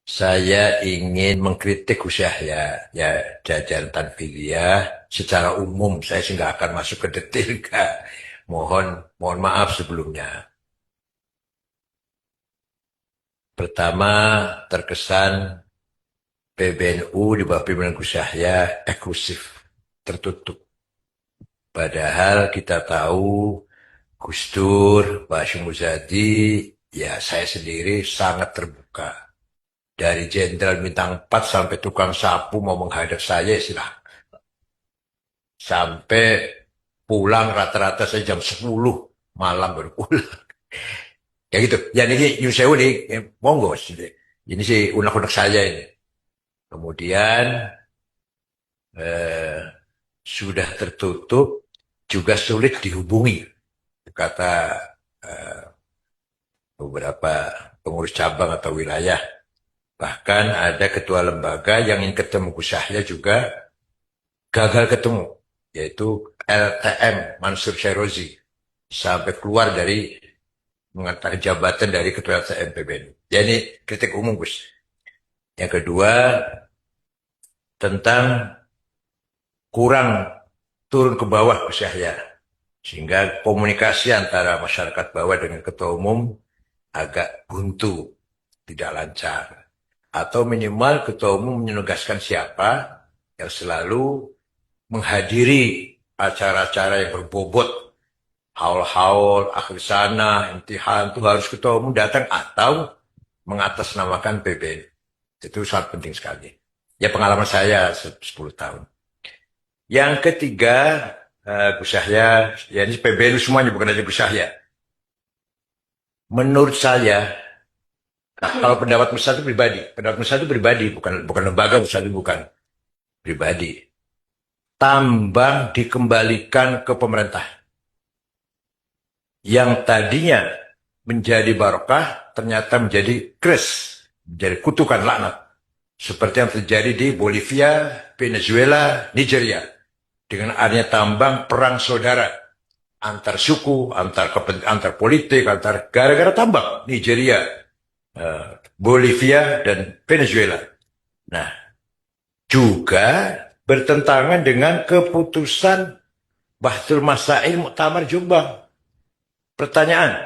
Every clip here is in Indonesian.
Saya ingin mengkritik Gus Yahya, ya jajaran Tanfidiyah secara umum. Saya sih nggak akan masuk ke detail, Kak. Mohon maaf sebelumnya. Pertama, terkesan PBNU di bawah pimpinan Gus Yahya eksklusif, tertutup. Padahal kita tahu Gus Dur, Pak Hashim Muzadi, ya saya sendiri sangat terbuka. Dari jenderal bintang 4 sampai tukang sapu mau menghadap saya, silahkan. Sampai pulang rata-rata saya jam 10 malam baru pulang. Ya gitu. Ya ini Yun Sewu nih, monggo. Ini sih unek-unek saya ini. Kemudian eh, sudah tertutup, juga sulit dihubungi. Kata eh, beberapa pengurus cabang atau wilayah. Bahkan ada ketua lembaga yang ingin ketemu Gus Yahya juga gagal ketemu. Yaitu LTM Mansur Syairozi. Sampai keluar dari mengatakan jabatan dari ketua LTM PBNU. Ya ini kritik umum, Gus. Yang kedua, tentang kurang turun ke bawah Gus Yahya. Sehingga komunikasi antara masyarakat bawah dengan ketua umum agak buntu, tidak lancar. Atau minimal ketua umum menugaskan siapa yang selalu menghadiri acara-acara yang berbobot. Haul-haul, akhir sana, imtihan, itu harus ketua umum datang atau mengatasnamakan PBNU. Itu sangat penting sekali. Ya pengalaman saya 10 tahun. Yang ketiga, Gus Yahya, ya ini PBNU semuanya, bukan aja Gus Yahya. Menurut saya, kalau pendapat Musa itu pribadi, pendapat Musa itu pribadi, bukan lembaga, Musa itu bukan pribadi. Tambang dikembalikan ke pemerintah. Yang tadinya menjadi barokah, ternyata menjadi kres, menjadi kutukan laknat. Seperti yang terjadi di Bolivia, Venezuela, Nigeria. Dengan adanya tambang perang saudara antar suku, antar politik, antar gara-gara tambang Nigeria, Bolivia dan Venezuela. Nah, juga bertentangan dengan keputusan Bahtul Masail Muktamar Jombang. Pertanyaan,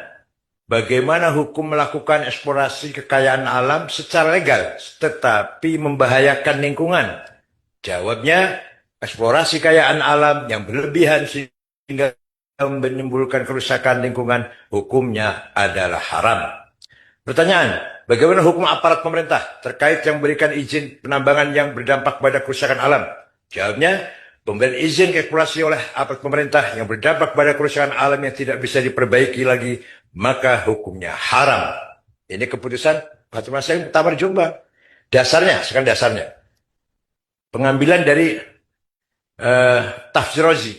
bagaimana hukum melakukan eksplorasi kekayaan alam secara legal tetapi membahayakan lingkungan? Jawabnya, eksplorasi kekayaan alam yang berlebihan sehingga menimbulkan kerusakan lingkungan, hukumnya adalah haram. Pertanyaan, bagaimana hukum aparat pemerintah terkait yang memberikan izin penambangan yang berdampak pada kerusakan alam? Jawabnya, pemberian izin eksplorasi oleh aparat pemerintah yang berdampak pada kerusakan alam yang tidak bisa diperbaiki lagi, maka hukumnya haram. Ini keputusan Fatwa Masyarakat Muktamar Jombang. Dasarnya, sekarang dasarnya. Pengambilan dari Tafsir Razi.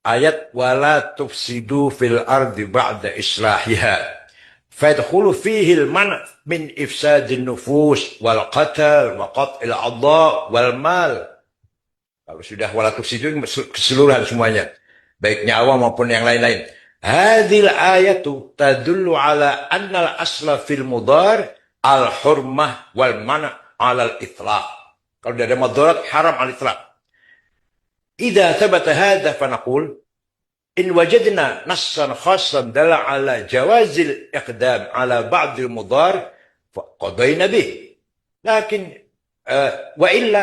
Ayat wala tufsidu fil ardi ba'da islahiha. Fadkhulu fihi al-man' min ifsadin nufus wal qatal wa qat'il adha wal mal. Kalau sudah wala tufsidu keseluruhan semuanya, baik nyawa maupun yang lain-lain. Hadhil ayatu tadullu ala anna al-asla fil mudar al-hurmah wal man' ala al-itlaq. Kalau tidak ada madarat haram al-itlaq. إذا ثبت هذا فنقول إن وجدنا نصا خاصا دل على جواز الإقدام على بعض المضار فقضينا به لكن وإلا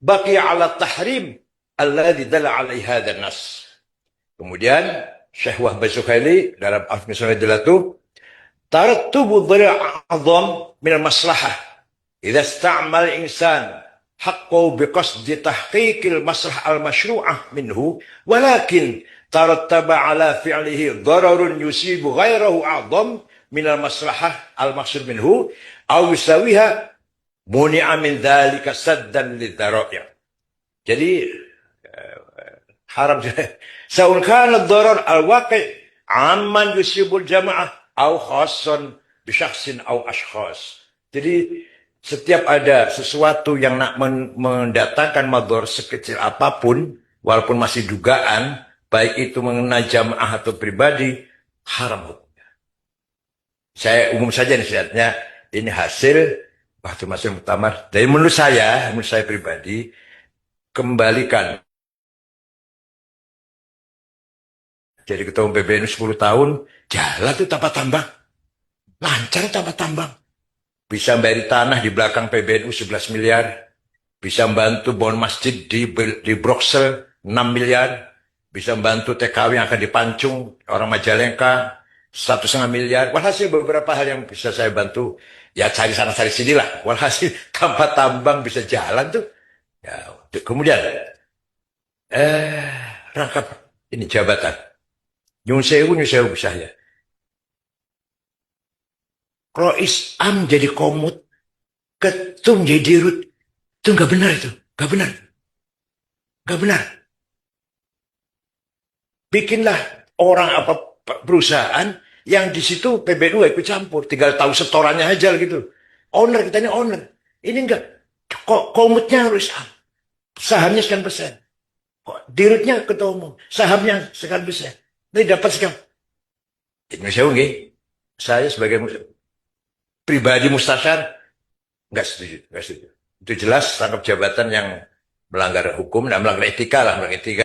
بقي على التحريم الذي دل عليه هذا النص. Kemudian Syekh Wahbah Sukhaili dalam Al-Misal Jalatu tarattubu dharir a'zam min al-maslahah idza ista'mal al-insan حقه بقصد تحقيق المصلحة المشروعة منه ولكن ترتب على فعله ضرر يصيب غيره أعظم من المصلحة المقصود منه أو يساويها منع من ذلك سدا للذرائع. Jadi haram سواء كان الضرر الواقع عمن يصيب الجماعة أو خاصا بشخص أو أشخاص. Jadi setiap ada sesuatu yang nak mendatangkan madhar sekecil apapun, walaupun masih dugaan, baik itu mengenai jamaah atau pribadi, haram hukumnya. Saya umum saja nih, ini hasil waktu masuk muktamar. Jadi menurut saya pribadi, kembalikan jadi ketua umum PBNU 10 tahun, jalan tuh tanpa tambang, lancar tanpa tambang. Bisa bayar tanah di belakang PBNU 11 miliar, bisa membantu bangun masjid di Brussel 6 miliar, bisa membantu TKW yang akan dipancung orang Majalengka 1,5 miliar. Walhasil beberapa hal yang bisa saya bantu, ya cari sana cari sini lah. Walhasil tanpa tambang bisa jalan tuh. Ya, kemudian rangkap ini jabatan. Nyun sewu saya. Kalau Islam jadi komut, ketum jadi dirut, itu nggak benar itu, nggak benar, nggak benar. Bikinlah orang apa perusahaan yang di situ PBNU ikut campur, tinggal tahu setorannya aja gitu. Owner kita ini owner, ini enggak. Kok komutnya harus Islam, sahamnya sekian persen. Kok dirutnya ketua umum, sahamnya sekian persen. Ini dapat sekian. Indonesia enggak. Saya sebagai pribadi mustasyar nggak setuju, nggak setuju. Itu jelas rangkap jabatan yang melanggar hukum dan melanggar etika lah, melanggar etika.